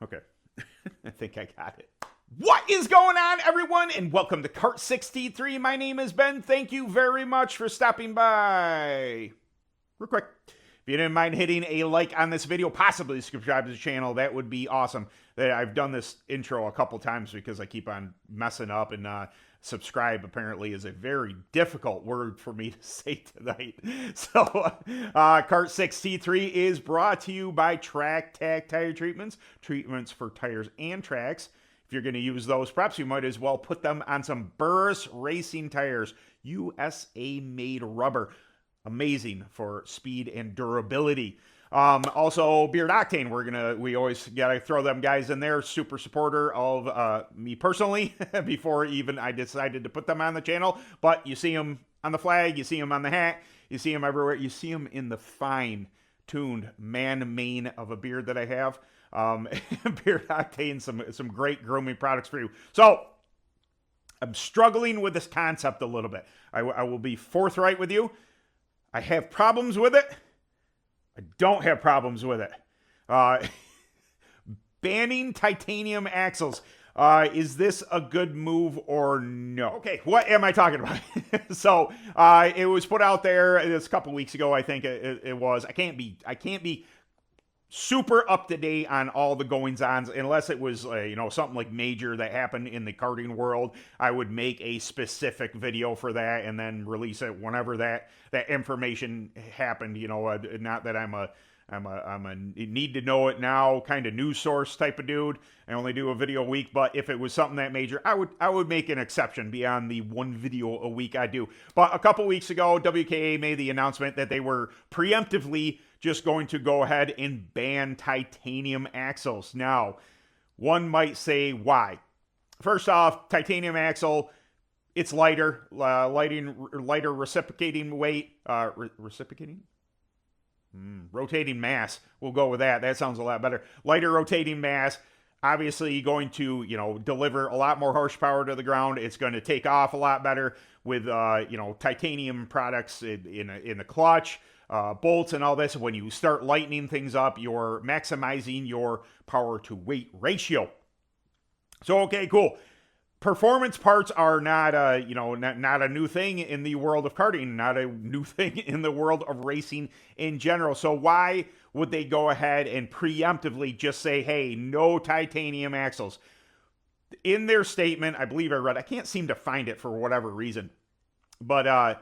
Okay. I think I got it. What is going on, everyone? And welcome to Kart 63. My name is Ben. Thank you very much for stopping by. Real quick, if you didn't mind hitting a like on this video, possibly subscribe to the channel, that would be awesome. I've done this intro a couple times because I keep on messing up, and subscribe apparently is a very difficult word for me to say tonight. So, Kart 63 is brought to you by Track Tack Tire Treatments, treatments for tires and tracks. If you're going to use those, perhaps you might as well put them on some Burris Racing tires, USA made rubber. Amazing for speed and durability. Also, Beard Octane, we always gotta throw them guys in there. Super supporter of me personally before even I decided to put them on the channel. But you see them on the flag, you see them on the hat, you see them everywhere. You see them in the fine-tuned man mane of a beard that I have. Beard Octane, some great grooming products for you. So I'm struggling with this concept a little bit. I will be forthright with you. I have problems with it. I don't have problems with it. Banning titanium axles. Is this a good move or no? Okay, what am I talking about? So it was put out there a couple weeks ago, I think it was. I can't be super up to date on all the goings-ons unless it was something like major that happened in the karting world. I would make a specific video for that and then release it whenever that information happened. Not that I'm a need to know it now kind of news source type of dude. I only do a video a week, but if it was something that major, I would make an exception beyond the one video a week I do. But a couple weeks ago, WKA made the announcement that they were preemptively just going to go ahead and ban titanium axles. Now, one might say why. First off, titanium axle, it's lighter reciprocating weight, rotating mass. We'll go with that. That sounds a lot better. Lighter rotating mass. Obviously going to, deliver a lot more horsepower to the ground. It's going to take off a lot better with, titanium products in the clutch, bolts and all this. When you start lightening things up, you're maximizing your power to weight ratio. So, okay, cool. Performance parts are not a new thing in the world of karting, not a new thing in the world of racing in general. So why would they go ahead and preemptively just say, hey, no titanium axles? In their statement, I believe I can't seem to find it for whatever reason, but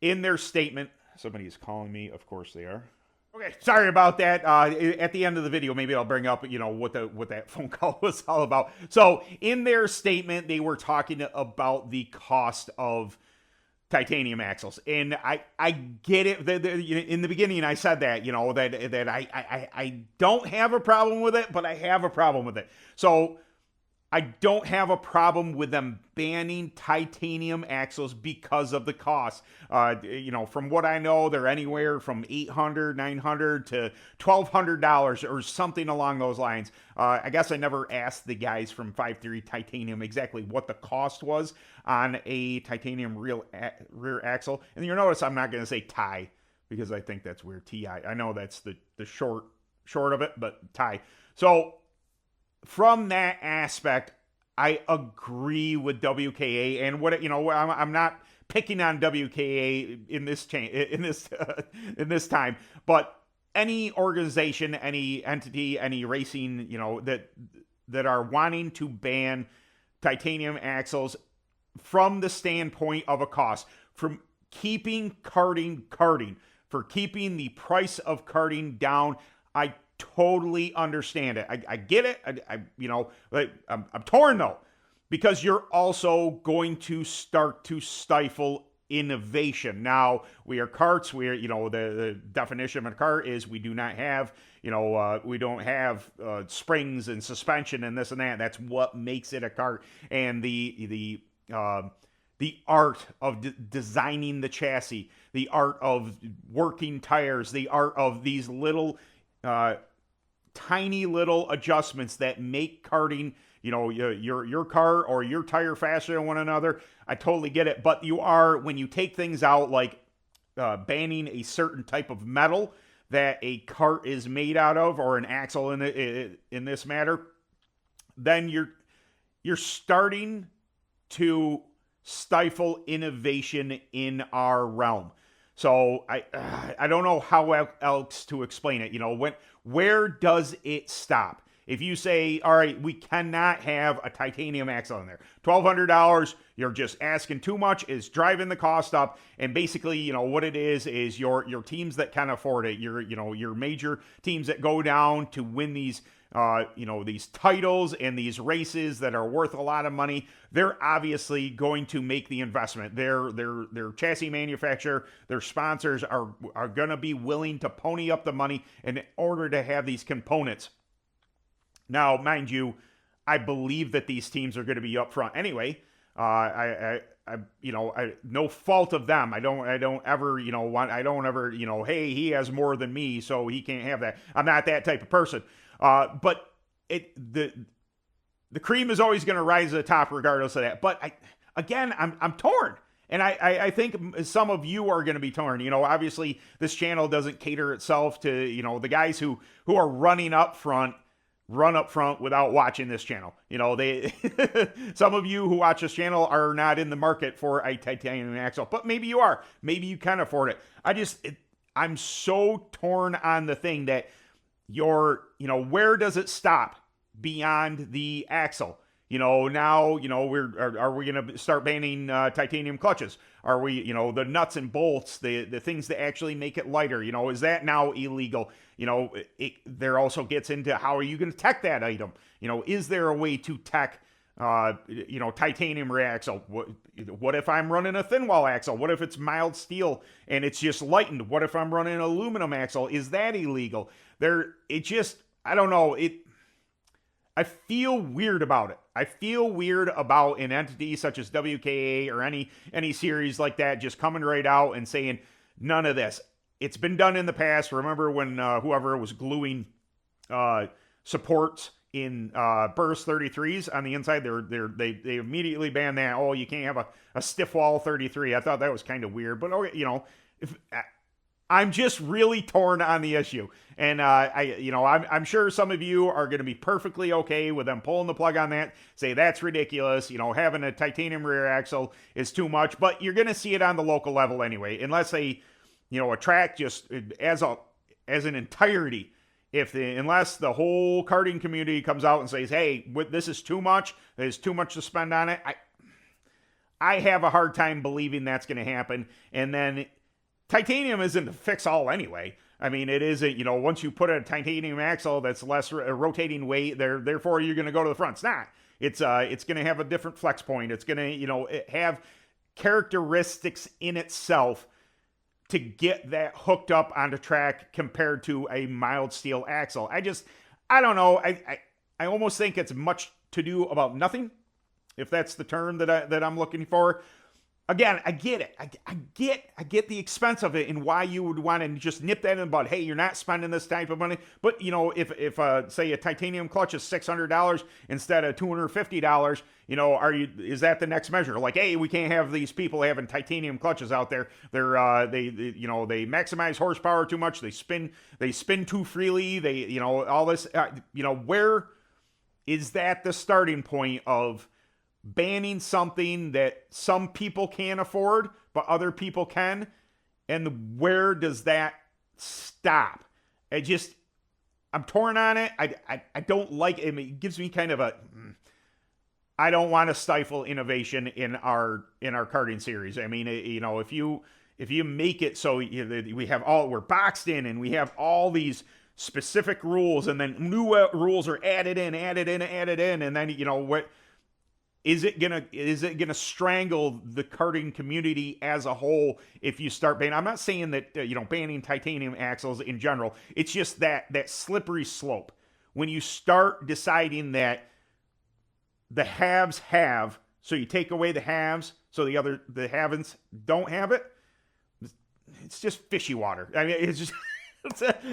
in their statement, somebody is calling me, of course they are. Okay, sorry about that. At the end of the video, maybe I'll bring up, what that phone call was all about. So in their statement, they were talking about the cost of titanium axles, and I get it. In the beginning, I said that that I don't have a problem with it, but I have a problem with it. So I don't have a problem with them banning titanium axles because of the cost. From what I know, they're anywhere from $800, $900 to $1,200 or something along those lines. I guess I never asked the guys from 5.3 Titanium exactly what the cost was on a titanium rear axle. And you'll notice I'm not going to say tie because I think that's weird. TI. I know that's the short of it, but tie. So from that aspect, I agree with WKA, and I'm not picking on WKA in this time, but any organization, any entity, any racing, that are wanting to ban titanium axles from the standpoint of a cost, from keeping karting, for keeping the price of karting down, I totally understand it. I get it. I'm torn though, because you're also going to start to stifle innovation. Now, we are karts. The definition of a kart is we do not have, we don't have springs and suspension and this and that. That's what makes it a kart. And the art of designing the chassis, the art of working tires, the art of these little tiny little adjustments that make karting, your car or your tire faster than one another. I totally get it. But when you take things out like banning a certain type of metal that a kart is made out of, or an axle in this matter, then you're starting to stifle innovation in our realm. So I don't know how else to explain it. Where does it stop? If you say, all right, we cannot have a titanium axle in there, $1,200, you're just asking too much, is driving the cost up. And basically, what it is your teams that can afford it, your major teams that go down to win these these titles and these races that are worth a lot of money, they're obviously going to make the investment. Their chassis manufacturer, their sponsors are going to be willing to pony up the money in order to have these components. Now, mind you, I believe that these teams are going to be up front anyway. No fault of them. I don't ever, hey, he has more than me, so he can't have that. I'm not that type of person. But the cream is always going to rise to the top regardless of that. But I'm torn. And I think some of you are going to be torn. Obviously this channel doesn't cater itself to, the guys who are running up front, run up front without watching this channel. Some of you who watch this channel are not in the market for a titanium axle, but maybe you are. Maybe you can afford it. I'm so torn on the thing that where does it stop beyond the axle? Now, are we going to start banning titanium clutches? Are we, the nuts and bolts, the things that actually make it lighter, is that now illegal? There also gets into how are you going to tech that item? Is there a way to tech, titanium rear axle? What if I'm running a thin wall axle? What if it's mild steel and it's just lightened? What if I'm running an aluminum axle? Is that illegal? I don't know. I feel weird about it. I feel weird about an entity such as WKA or any series like that just coming right out and saying none of this. It's been done in the past. Remember when whoever was gluing supports in Burris 33s on the inside, they immediately banned that. Oh, you can't have a stiff wall 33. I thought that was kind of weird, but okay, I'm just really torn on the issue. And I'm sure some of you are going to be perfectly okay with them pulling the plug on that, say that's ridiculous, having a titanium rear axle is too much, but you're going to see it on the local level anyway, unless they, a track just as an entirety, unless the whole karting community comes out and says, hey, this is too much, there's too much to spend on it. I have a hard time believing that's going to happen. And then titanium isn't a fix-all anyway. I mean, it isn't, once you put a titanium axle that's less rotating weight, therefore you're going to go to the front. It's not. It's going to have a different flex point. It's going to, have characteristics in itself to get that hooked up onto track compared to a mild steel axle. I don't know. I almost think it's much to do about nothing, if that's the term that I'm looking for. Again, I get it. I get the expense of it and why you would want to just nip that in the bud. Hey, you're not spending this type of money. But, if say a titanium clutch is $600 instead of $250, is that the next measure? Like, hey, we can't have these people having titanium clutches out there. They maximize horsepower too much. They spin too freely. They, all this, where is that the starting point of banning something that some people can't afford, but other people can? And where does that stop? I'm torn on it. I don't like it. It gives me kind of I don't want to stifle innovation in our karting series. I mean, if you make it so we're boxed in and we have all these specific rules and then new rules are added in, and then, what, is it gonna strangle the karting community as a whole if you start banning? I'm not saying that banning titanium axles in general. It's just that slippery slope when you start deciding that the haves have, so you take away the haves, so the haven'ts don't have it. It's just fishy water. I mean, it's just.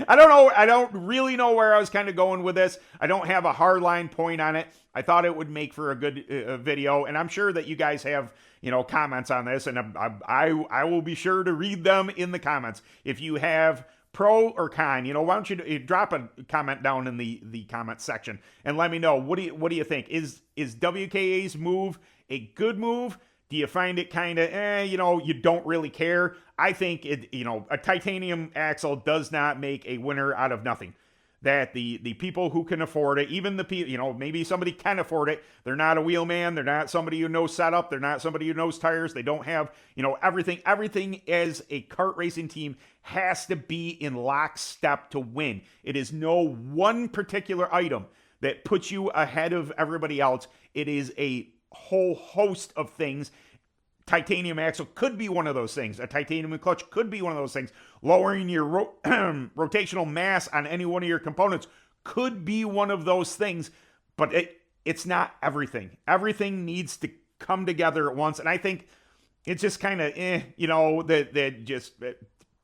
I don't know. I don't really know where I was kind of going with this. I don't have a hard line point on it. I thought it would make for a good video, and I'm sure that you guys have, comments on this, and I will be sure to read them in the comments. If you have pro or con? You know, why don't you drop a comment down in the comment section and let me know, what do you think? Is WKA's move a good move? Do you find it kind of, you know, you don't really care? I think it, you know, a titanium axle does not make a winner out of nothing. That the people who can afford it, even the people, you know, maybe somebody can afford it. They're not a wheelman. They're not somebody who knows setup. They're not somebody who knows tires. They don't have, you know, everything. Everything as a kart racing team has to be in lockstep to win. It is no one particular item that puts you ahead of everybody else. It is a whole host of things. Titanium axle could be one of those things. A titanium clutch could be one of those things. Lowering your rotational mass on any one of your components could be one of those things, but it's not everything. Everything needs to come together at once, and I think it's just kind of, you know, that just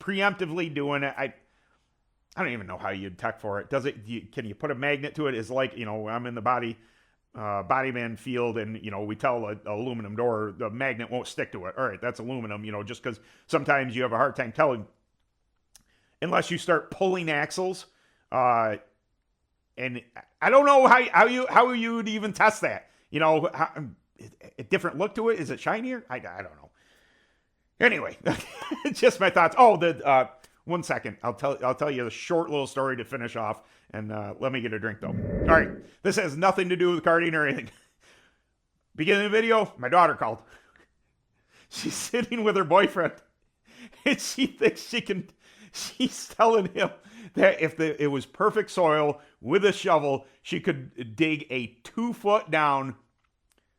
preemptively doing it. I don't even know how you'd tech for it. Does it? Can you put a magnet to it? Is like, you know, I'm in the bodyman field, and you know, we tell an aluminum door the magnet won't stick to it. All right, that's aluminum, you know, just because sometimes you have a hard time telling unless you start pulling axles. And I don't know how you would even test that. You know, a different look to it. Is it shinier? I don't know. Anyway, just my thoughts. Oh, 1 second. I'll tell you a short little story to finish off, and let me get a drink though. All right, this has nothing to do with karting or anything. Beginning of the video, my daughter called. She's sitting with her boyfriend, and she thinks she can. She's telling him that if it was perfect soil with a shovel, she could dig a 2-foot down,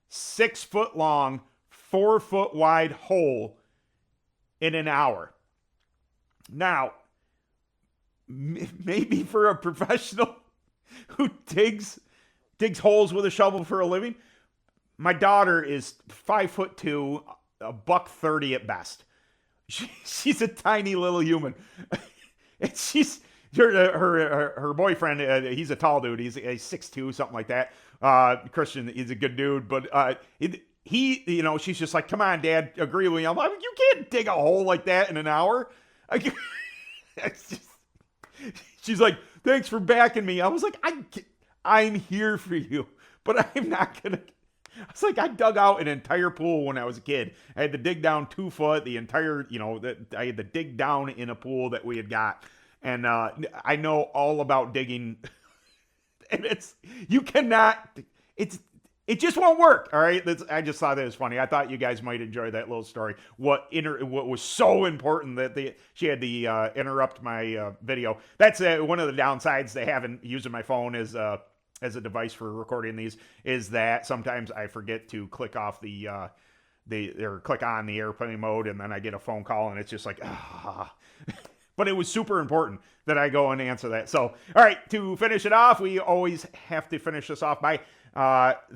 6-foot long, 4-foot wide hole in an hour. Now, maybe for a professional who digs holes with a shovel for a living, my daughter is 5'2", $130 at best. She's a tiny little human, and she's her boyfriend. He's a tall dude. He's 6'2", something like that. Christian, he's a good dude, but he, you know, she's just like, come on, Dad, agree with me. I'm like, you can't dig a hole like that in an hour. She's like, thanks for backing me. I was like, I'm here for you, but I'm not gonna. I was like, I dug out an entire pool when I was a kid. I had to dig down 2 foot, the entire, you know, I had to dig down in a pool that we had got. And I know all about digging. And it just won't work. All right. I just thought that was funny. I thought you guys might enjoy that little story. What was so important that she had to interrupt my video. That's one of the downsides they have in using my phone as a device for recording these, is that sometimes I forget to click off or click on the airplane mode, and then I get a phone call, and it's just like, But it was super important that I go and answer that. So, all right, to finish it off, we always have to finish this off by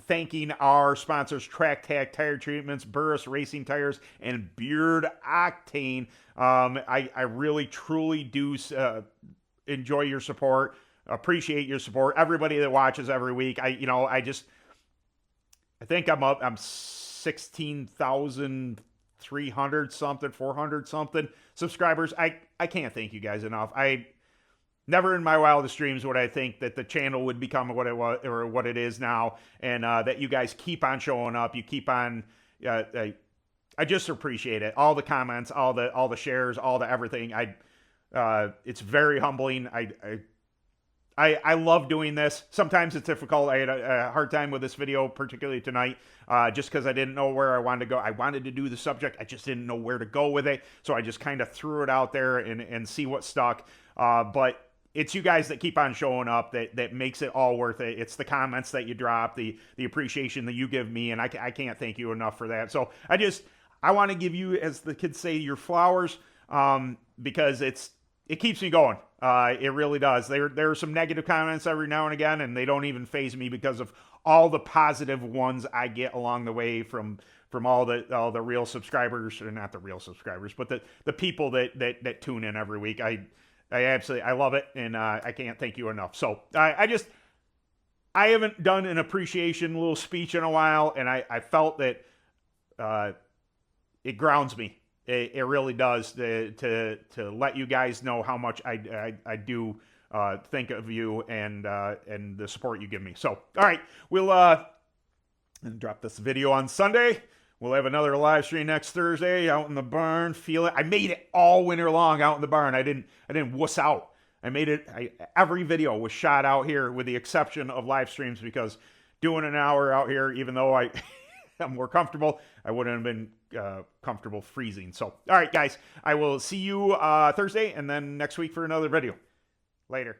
thanking our sponsors, Track Tack Tire Treatments, Burris Racing Tires, and Beard Octane. I really, truly do enjoy your support. Appreciate your support. Everybody that watches every week. I think I'm 16,300 something, 400 something subscribers. I can't thank you guys enough. I never in my wildest dreams would I think that the channel would become what it was or what it is now, and that you guys keep on showing up. You keep on. I just appreciate it. All the comments, all the shares, all the everything. It's very humbling. I love doing this. Sometimes it's difficult. I had a hard time with this video, particularly tonight, just because I didn't know where I wanted to go. I wanted to do the subject. I just didn't know where to go with it. So I just kind of threw it out there and see what stuck. But it's you guys that keep on showing up that makes it all worth it. It's the comments that you drop, the appreciation that you give me, and I can't thank you enough for that. So I want to give you, as the kids say, your flowers, because it keeps me going. It really does. There are some negative comments every now and again, and they don't even faze me because of all the positive ones I get along the way from all the real subscribers, or not the real subscribers, but the people that tune in every week. I absolutely love it, and I can't thank you enough. So I haven't done an appreciation little speech in a while, and I felt that it grounds me. It really does to let you guys know how much I do think of you and the support you give me. So, all right, we'll drop this video on Sunday. We'll have another live stream next Thursday out in the barn. Feel it. I made it all winter long out in the barn. I didn't wuss out. I made it. Every video was shot out here, with the exception of live streams, because doing an hour out here, even though I'm more comfortable, I wouldn't have been comfortable freezing. So, all right, guys, I will see you Thursday and then next week for another video. Later.